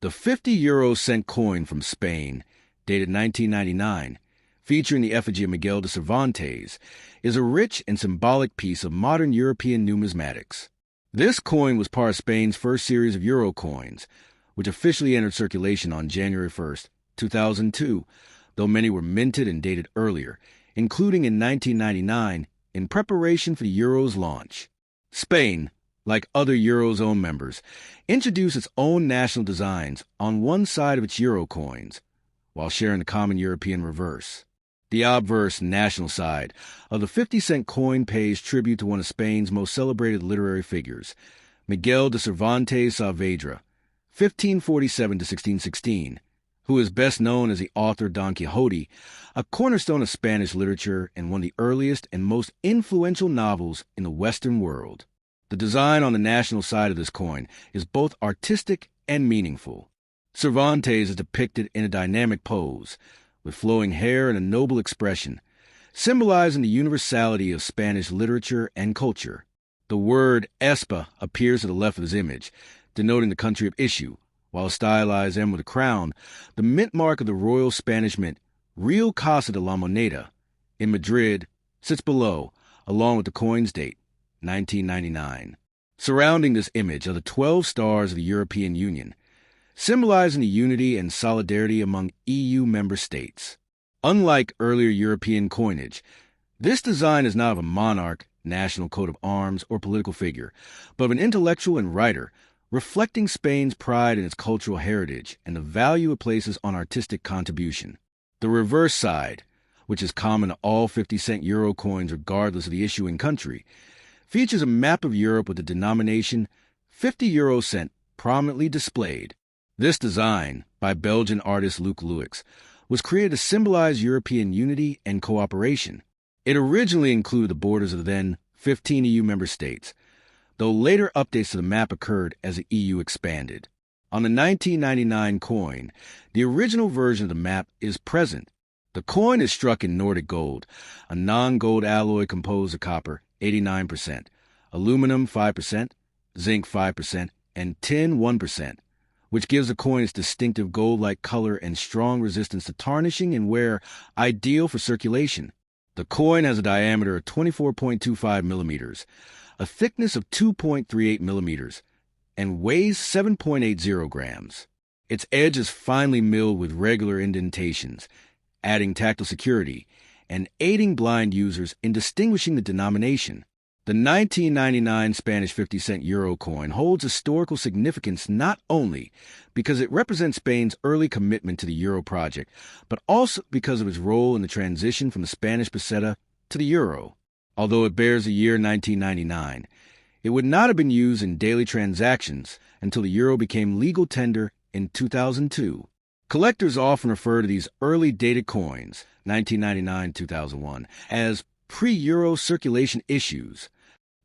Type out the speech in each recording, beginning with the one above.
The 50 cent coin from Spain, dated 1999, featuring the effigy of Miguel de Cervantes, is a rich and symbolic piece of modern European numismatics. This coin was part of Spain's first series of euro coins, which officially entered circulation on January 1st, 2002, though many were minted and dated earlier, including in 1999, in preparation for the euro's launch. Spain, like other Eurozone members, introduced its own national designs on one side of its euro coins, while sharing the common European reverse. The obverse national side of the 50-cent coin pays tribute to one of Spain's most celebrated literary figures, Miguel de Cervantes Saavedra, 1547–1616, who is best known as the author Don Quixote, a cornerstone of Spanish literature and one of the earliest and most influential novels in the Western world. The design on the national side of this coin is both artistic and meaningful. Cervantes is depicted in a dynamic pose, with flowing hair and a noble expression, symbolizing the universality of Spanish literature and culture. The word Espa appears to the left of his image, denoting the country of issue, while a stylized M with a crown, the mint mark of the Royal Spanish Mint, Real Casa de la Moneda, in Madrid, sits below, along with the coin's date, 1999. Surrounding this image are the 12 stars of the European Union, symbolizing the unity and solidarity among EU member states. Unlike earlier European coinage, this design is not of a monarch, national coat of arms, or political figure, but of an intellectual and writer, reflecting Spain's pride in its cultural heritage and the value it places on artistic contribution. The reverse side, which is common to all 50-cent euro coins regardless of the issuing country, features a map of Europe with the denomination 50 cent prominently displayed. This design, by Belgian artist Luc Louix, was created to symbolize European unity and cooperation. It originally included the borders of the then 15 EU member states, though later updates to the map occurred as the EU expanded. On the 1999 coin, the original version of the map is present. The coin is struck in Nordic gold, a non-gold alloy composed of copper, 89%, aluminum 5%, zinc 5%, and tin 1%, which gives the coin its distinctive gold-like color and strong resistance to tarnishing and wear, ideal for circulation. The coin has a diameter of 24.25 millimeters, a thickness of 2.38 millimeters, and weighs 7.80 grams. Its edge is finely milled with regular indentations, adding tactile security and aiding blind users in distinguishing the denomination. The 1999 Spanish 50-cent euro coin holds historical significance not only because it represents Spain's early commitment to the euro project, but also because of its role in the transition from the Spanish peseta to the euro. Although it bears the year 1999, it would not have been used in daily transactions until the euro became legal tender in 2002. Collectors often refer to these early dated coins, 1999-2001, as pre-euro circulation issues.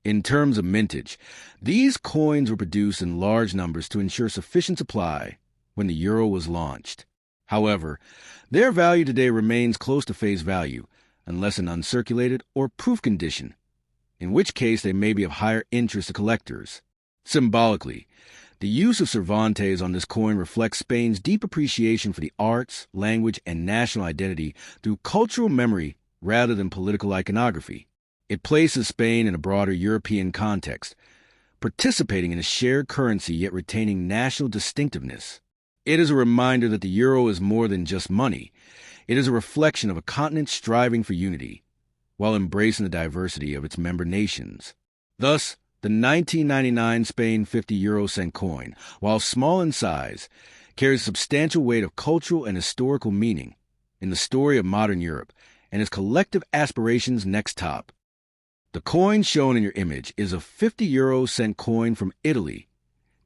In terms of mintage, these coins were produced in large numbers to ensure sufficient supply when the euro was launched. However, their value today remains close to face value, unless in uncirculated or proof condition, in which case they may be of higher interest to collectors. Symbolically, the use of Cervantes on this coin reflects Spain's deep appreciation for the arts, language, and national identity through cultural memory rather than political iconography. It places Spain in a broader European context, participating in a shared currency yet retaining national distinctiveness. It is a reminder that the euro is more than just money. It is a reflection of a continent striving for unity, while embracing the diversity of its member nations. Thus, the 1999 Spain 50 cent coin, while small in size, carries a substantial weight of cultural and historical meaning in the story of modern Europe and its collective aspirations next top. The coin shown in your image is a 50 cent coin from Italy,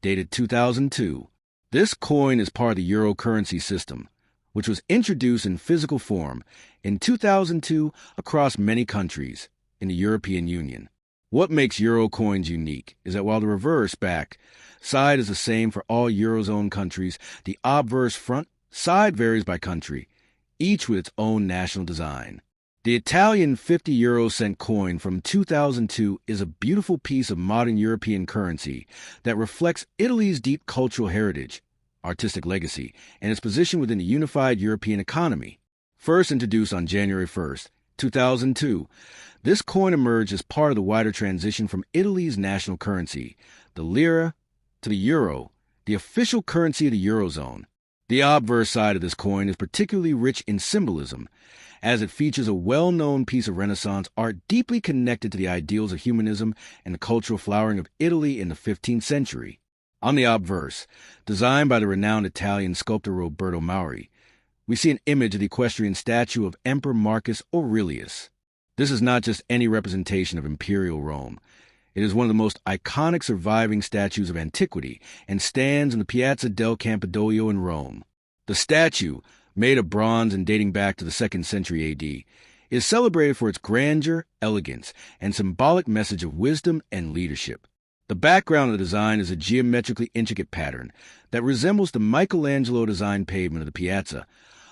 dated 2002. This coin is part of the euro currency system, which was introduced in physical form in 2002 across many countries in the European Union. What makes euro coins unique is that while the reverse back side is the same for all Eurozone countries, the obverse front side varies by country, each with its own national design. The Italian 50 cent coin from 2002 is a beautiful piece of modern European currency that reflects Italy's deep cultural heritage, artistic legacy, and its position within the unified European economy. First introduced on January 1st, 2002, this coin emerged as part of the wider transition from Italy's national currency, the lira, to the euro, the official currency of the Eurozone. The obverse side of this coin is particularly rich in symbolism, as it features a well-known piece of Renaissance art deeply connected to the ideals of humanism and the cultural flowering of Italy in the 15th century. On the obverse, designed by the renowned Italian sculptor Roberto Mauri, we see an image of the equestrian statue of Emperor Marcus Aurelius. This is not just any representation of imperial Rome. It is one of the most iconic surviving statues of antiquity and stands in the Piazza del Campidoglio in Rome. The statue, made of bronze and dating back to the 2nd century AD, is celebrated for its grandeur, elegance, and symbolic message of wisdom and leadership. The background of the design is a geometrically intricate pattern that resembles the Michelangelo-designed pavement of the piazza,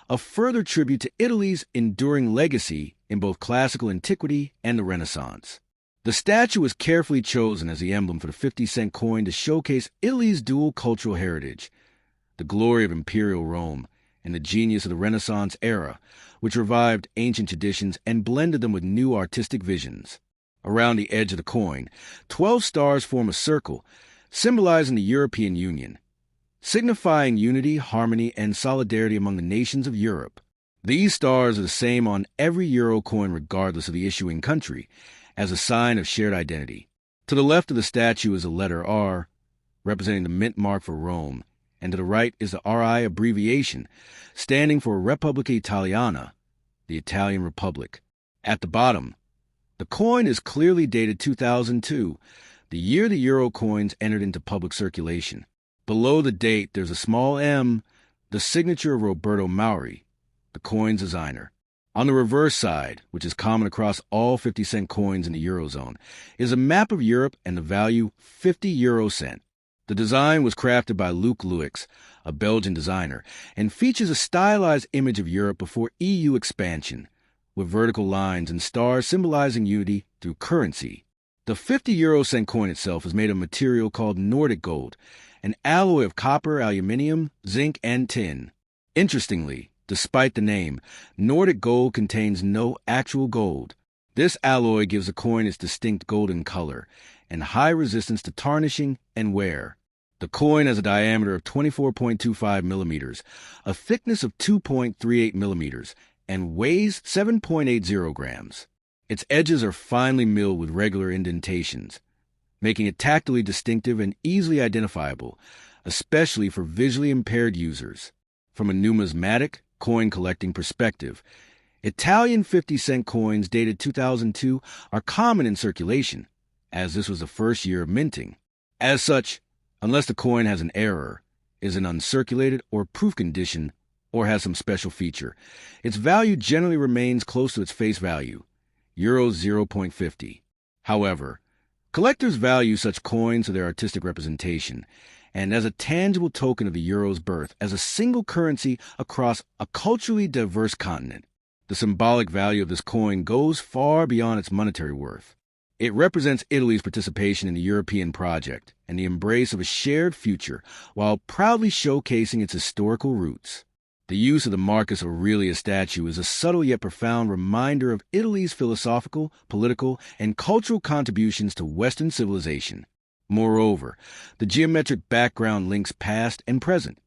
a further tribute to Italy's enduring legacy in both classical antiquity and the Renaissance. The statue was carefully chosen as the emblem for the 50-cent coin to showcase Italy's dual cultural heritage, the glory of imperial Rome, and the genius of the Renaissance era, which revived ancient traditions and blended them with new artistic visions. Around the edge of the coin, 12 stars form a circle, symbolizing the European Union, signifying unity, harmony, and solidarity among the nations of Europe. These stars are the same on every euro coin regardless of the issuing country, as a sign of shared identity. To the left of the statue is the letter R, representing the mint mark for Rome, and to the right is the RI abbreviation, standing for Repubblica Italiana, the Italian Republic. At the bottom, the coin is clearly dated 2002, the year the euro coins entered into public circulation. Below the date, there's a small M, the signature of Roberto Mauri, the coin's designer. On the reverse side, which is common across all 50-cent coins in the Eurozone, is a map of Europe and the value 50 euro cent. The design was crafted by Luc Luix, a Belgian designer, and features a stylized image of Europe before EU expansion, with vertical lines and stars symbolizing unity through currency. The 50 euro cent coin itself is made of a material called Nordic gold, an alloy of copper, aluminium, zinc, and tin. Interestingly, despite the name, Nordic gold contains no actual gold. This alloy gives the coin its distinct golden color and high resistance to tarnishing and wear. The coin has a diameter of 24.25 millimeters, a thickness of 2.38 millimeters, and weighs 7.80 grams. Its edges are finely milled with regular indentations, making it tactily distinctive and easily identifiable, especially for visually impaired users. From a numismatic, coin collecting perspective, Italian 50-cent coins dated 2002 are common in circulation, as this was the first year of minting. As such, unless the coin has an error, is in uncirculated or proof condition, or has some special feature, its value generally remains close to its face value, Euro 0.50. However, collectors value such coins for their artistic representation, and as a tangible token of the euro's birth as a single currency across a culturally diverse continent. The symbolic value of this coin goes far beyond its monetary worth. It represents Italy's participation in the European project and the embrace of a shared future while proudly showcasing its historical roots. The use of the Marcus Aurelius statue is a subtle yet profound reminder of Italy's philosophical, political, and cultural contributions to Western civilization. Moreover, the geometric background links past and present.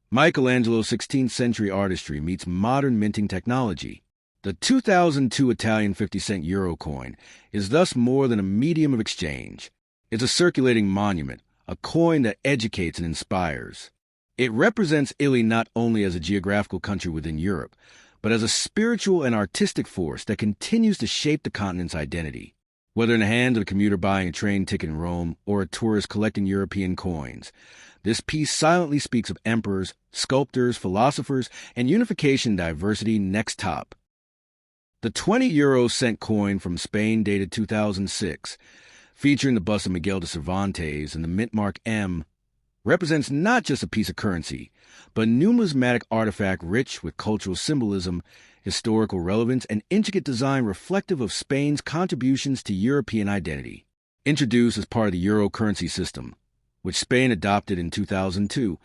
Michelangelo's 16th century artistry meets modern minting technology. The 2002 Italian 50-cent euro coin is thus more than a medium of exchange. It's a circulating monument, a coin that educates and inspires. It represents Italy not only as a geographical country within Europe, but as a spiritual and artistic force that continues to shape the continent's identity. Whether in the hands of a commuter buying a train ticket in Rome or a tourist collecting European coins, this piece silently speaks of emperors, sculptors, philosophers, and unification and diversity next top. The 20 euro cent coin from Spain dated 2006, featuring the bust of Miguel de Cervantes and the mint mark M, represents not just a piece of currency, but a numismatic artifact rich with cultural symbolism, historical relevance, and intricate design reflective of Spain's contributions to European identity. Introduced as part of the euro currency system, which Spain adopted in 2002.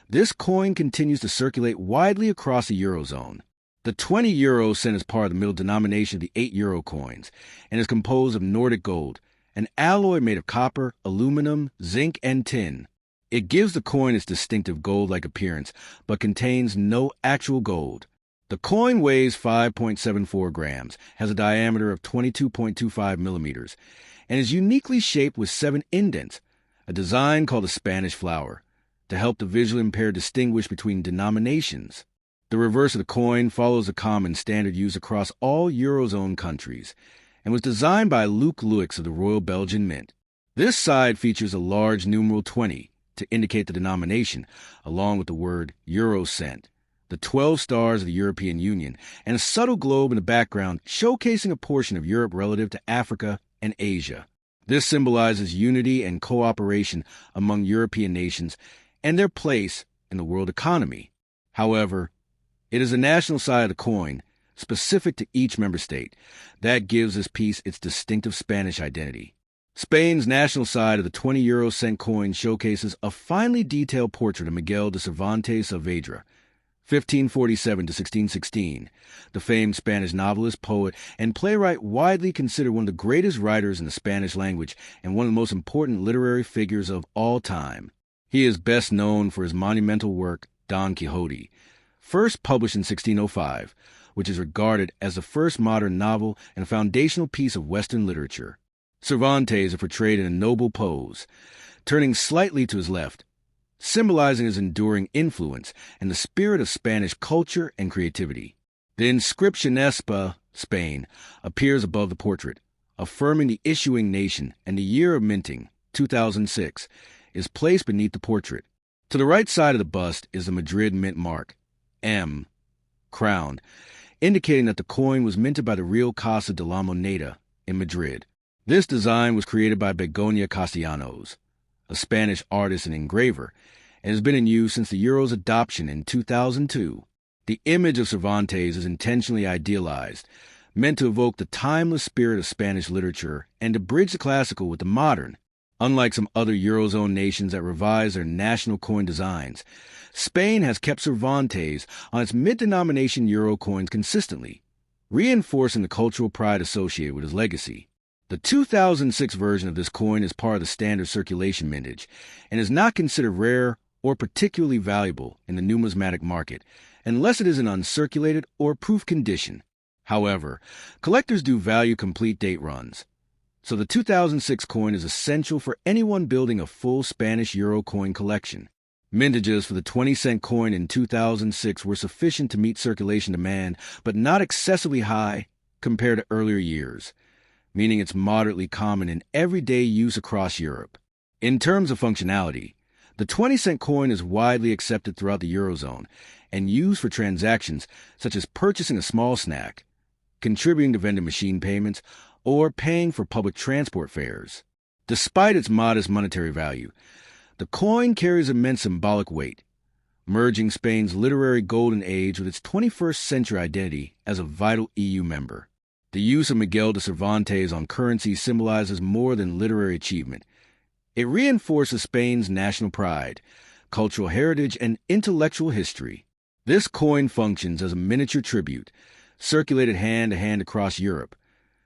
This coin continues to circulate widely across the Eurozone. The 20 euro cent is part of the middle denomination of the 8 euro coins and is composed of Nordic gold, an alloy made of copper, aluminum, zinc, and tin. It gives the coin its distinctive gold-like appearance, but contains no actual gold. The coin weighs 5.74 grams, has a diameter of 22.25 millimeters, and is uniquely shaped with 7 indents, a design called the Spanish flower, to help the visually impaired distinguish between denominations. The reverse of the coin follows the common standard used across all Eurozone countries, and was designed by Luc Luix of the Royal Belgian Mint. This side features a large numeral 20 to indicate the denomination, along with the word Eurocent, the 12 stars of the European Union, and a subtle globe in the background showcasing a portion of Europe relative to Africa and Asia. This symbolizes unity and cooperation among European nations and their place in the world economy. However, it is the national side of the coin, specific to each member state, that gives this piece its distinctive Spanish identity. Spain's national side of the 20 euro cent coin showcases a finely detailed portrait of Miguel de Cervantes Saavedra, 1547 to 1616, the famed Spanish novelist, poet, and playwright widely considered one of the greatest writers in the Spanish language and one of the most important literary figures of all time. He is best known for his monumental work, Don Quixote, first published in 1605, which is regarded as the first modern novel and a foundational piece of Western literature. Cervantes is portrayed in a noble pose, turning slightly to his left, symbolizing his enduring influence and the spirit of Spanish culture and creativity. The inscription Espa, Spain, appears above the portrait, affirming the issuing nation, and the year of minting, 2006, is placed beneath the portrait. To the right side of the bust is the Madrid mint mark, M, crowned, indicating that the coin was minted by the Real Casa de la Moneda in Madrid. This design was created by Begoña Castellanos, a Spanish artist and engraver, and has been in use since the euro's adoption in 2002. The image of Cervantes is intentionally idealized, meant to evoke the timeless spirit of Spanish literature and to bridge the classical with the modern. Unlike some other Eurozone nations that revise their national coin designs, Spain has kept Cervantes on its mid-denomination euro coins consistently, reinforcing the cultural pride associated with his legacy. The 2006 version of this coin is part of the standard circulation mintage and is not considered rare or particularly valuable in the numismatic market unless it is in uncirculated or proof condition. However, collectors do value complete date runs, so the 2006 coin is essential for anyone building a full Spanish euro coin collection. Mintages for the 20-cent coin in 2006 were sufficient to meet circulation demand, but not excessively high compared to earlier years, meaning it's moderately common in everyday use across Europe. In terms of functionality, the 20-cent coin is widely accepted throughout the Eurozone and used for transactions such as purchasing a small snack, contributing to vending machine payments, or paying for public transport fares. Despite its modest monetary value, the coin carries immense symbolic weight, merging Spain's literary golden age with its 21st century identity as a vital EU member. The use of Miguel de Cervantes on currency symbolizes more than literary achievement. It reinforces Spain's national pride, cultural heritage, and intellectual history. This coin functions as a miniature tribute, circulated hand-to-hand across Europe,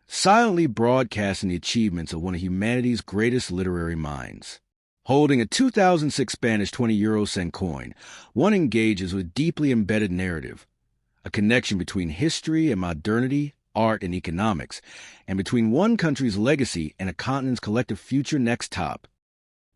silently broadcasting the achievements of one of humanity's greatest literary minds. Holding a 2006 Spanish 20 euro cent coin, one engages with deeply embedded narrative, a connection between history and modernity, art and economics, and between one country's legacy and a continent's collective future next top.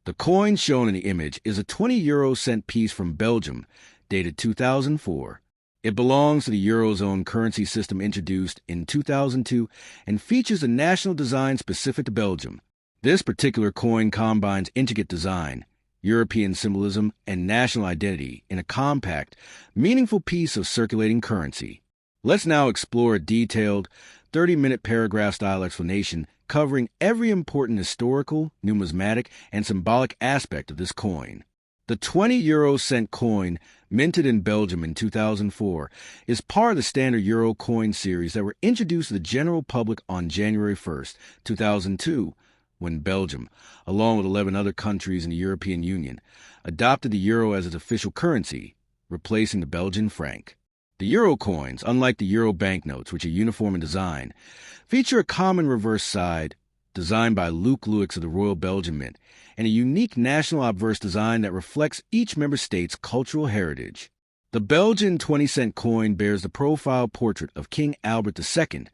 The coin shown in the image is a 20 euro cent piece from Belgium, dated 2004. It belongs to the Eurozone currency system introduced in 2002 and features a national design specific to Belgium. This particular coin combines intricate design, European symbolism, and national identity in a compact, meaningful piece of circulating currency. Let's now explore a detailed, 30-minute paragraph-style explanation covering every important historical, numismatic, and symbolic aspect of this coin. The 20 euro cent coin, minted in Belgium in 2004, is part of the standard euro coin series that were introduced to the general public on January 1st, 2002, when Belgium, along with 11 other countries in the European Union, adopted the euro as its official currency, replacing the Belgian franc. The euro coins, unlike the euro banknotes, which are uniform in design, feature a common reverse side designed by Luc Luix of the Royal Belgian Mint, and a unique national obverse design that reflects each member state's cultural heritage. The Belgian 20-cent coin bears the profile portrait of King Albert II,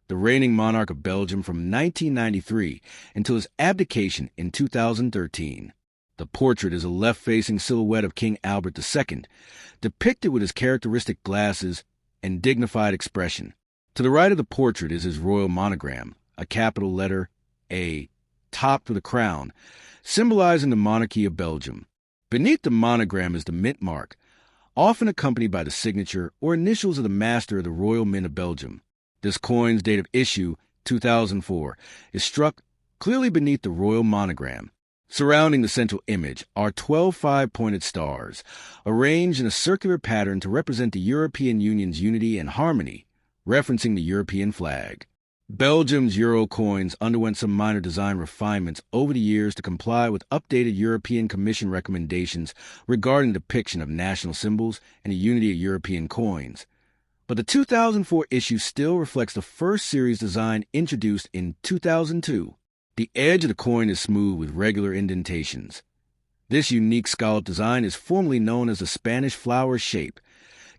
the reigning monarch of Belgium from 1993 until his abdication in 2013. The portrait is a left-facing silhouette of King Albert II, depicted with his characteristic glasses and dignified expression. To the right of the portrait is his royal monogram, a capital letter A, topped with a crown, symbolizing the monarchy of Belgium. Beneath the monogram is the mint mark, often accompanied by the signature or initials of the master of the Royal Mint of Belgium. This coin's date of issue, 2004, is struck clearly beneath the royal monogram. Surrounding the central image are 12 five-pointed stars, arranged in a circular pattern to represent the European Union's unity and harmony, referencing the European flag. Belgium's euro coins underwent some minor design refinements over the years to comply with updated European Commission recommendations regarding depiction of national symbols and the unity of European coins. But the 2004 issue still reflects the first series design introduced in 2002. The edge of the coin is smooth with regular indentations. This unique scallop design is formally known as the Spanish flower shape,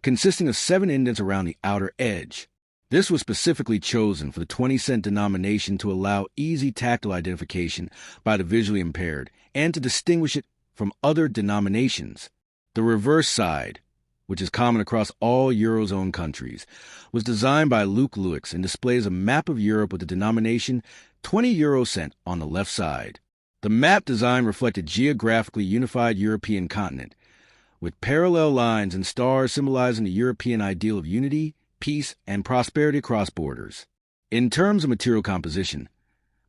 consisting of 7 indents around the outer edge. This was specifically chosen for the 20-cent denomination to allow easy tactile identification by the visually impaired and to distinguish it from other denominations. The reverse side, which is common across all Eurozone countries, was designed by Luc Luix and displays a map of Europe with the denomination 20 euro cent on the left side. The map design reflected geographically unified European continent, with parallel lines and stars symbolizing the European ideal of unity, peace, and prosperity across borders. In terms of material composition,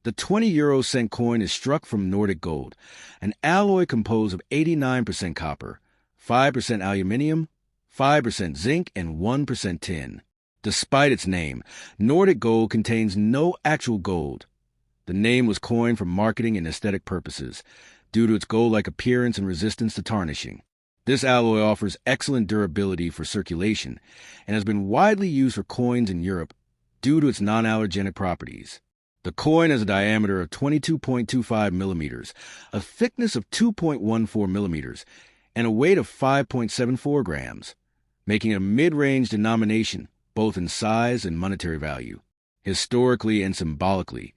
the 20 euro cent coin is struck from Nordic gold, an alloy composed of 89% copper, 5% aluminium, 5% zinc, and 1% tin. Despite its name, Nordic gold contains no actual gold. The name was coined for marketing and aesthetic purposes, due to its gold-like appearance and resistance to tarnishing. This alloy offers excellent durability for circulation and has been widely used for coins in Europe due to its non-allergenic properties. The coin has a diameter of 22.25 millimeters, a thickness of 2.14 millimeters, and a weight of 5.74 grams, making it a mid-range denomination both in size and monetary value. Historically and symbolically,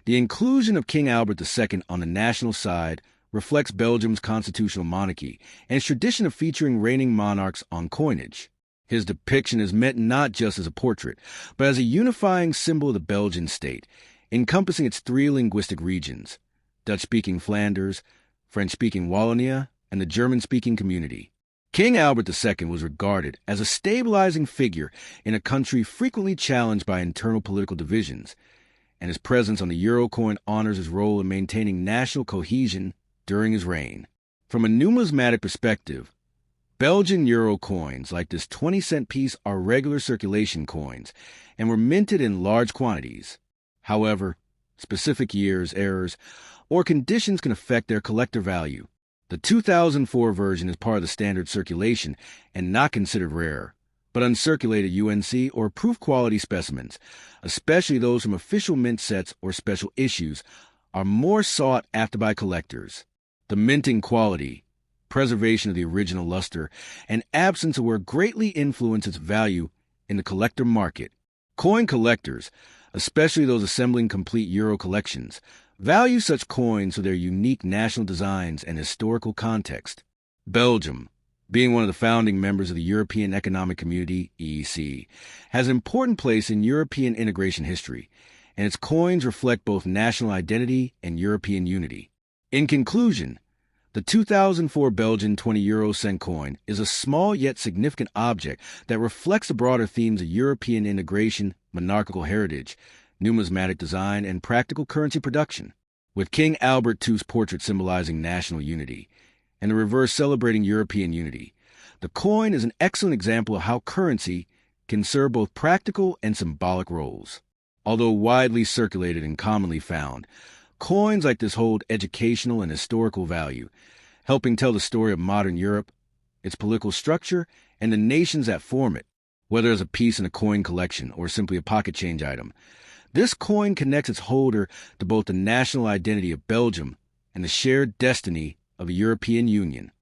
the inclusion of King Albert II on the national side reflects Belgium's constitutional monarchy and its tradition of featuring reigning monarchs on coinage. His depiction is meant not just as a portrait, but as a unifying symbol of the Belgian state, encompassing its 3 linguistic regions, Dutch-speaking Flanders, French-speaking Wallonia, and the German-speaking community. King Albert II was regarded as a stabilizing figure in a country frequently challenged by internal political divisions, and his presence on the euro coin honors his role in maintaining national cohesion during his reign. From a numismatic perspective, Belgian euro coins like this 20-cent piece are regular circulation coins and were minted in large quantities. However, specific years, errors, or conditions can affect their collector value. The 2004 version is part of the standard circulation and not considered rare, but uncirculated UNC or proof quality specimens, especially those from official mint sets or special issues, are more sought after by collectors. The minting quality, preservation of the original luster, and absence of wear greatly influence its value in the collector market. Coin collectors, especially those assembling complete euro collections, value such coins for their unique national designs and historical context. Belgium, being one of the founding members of the European Economic Community, EEC, has an important place in European integration history, and its coins reflect both national identity and European unity. In conclusion, the 2004 Belgian 20 euro cent coin is a small yet significant object that reflects the broader themes of European integration, monarchical heritage, numismatic design, and practical currency production. With King Albert II's portrait symbolizing national unity, and the reverse celebrating European unity, the coin is an excellent example of how currency can serve both practical and symbolic roles. Although widely circulated and commonly found, Coins like this hold educational and historical value, helping tell the story of modern Europe, its political structure, and the nations that form it, whether as a piece in a coin collection or simply a pocket change item. This coin connects its holder to both the national identity of Belgium and the shared destiny of the European Union.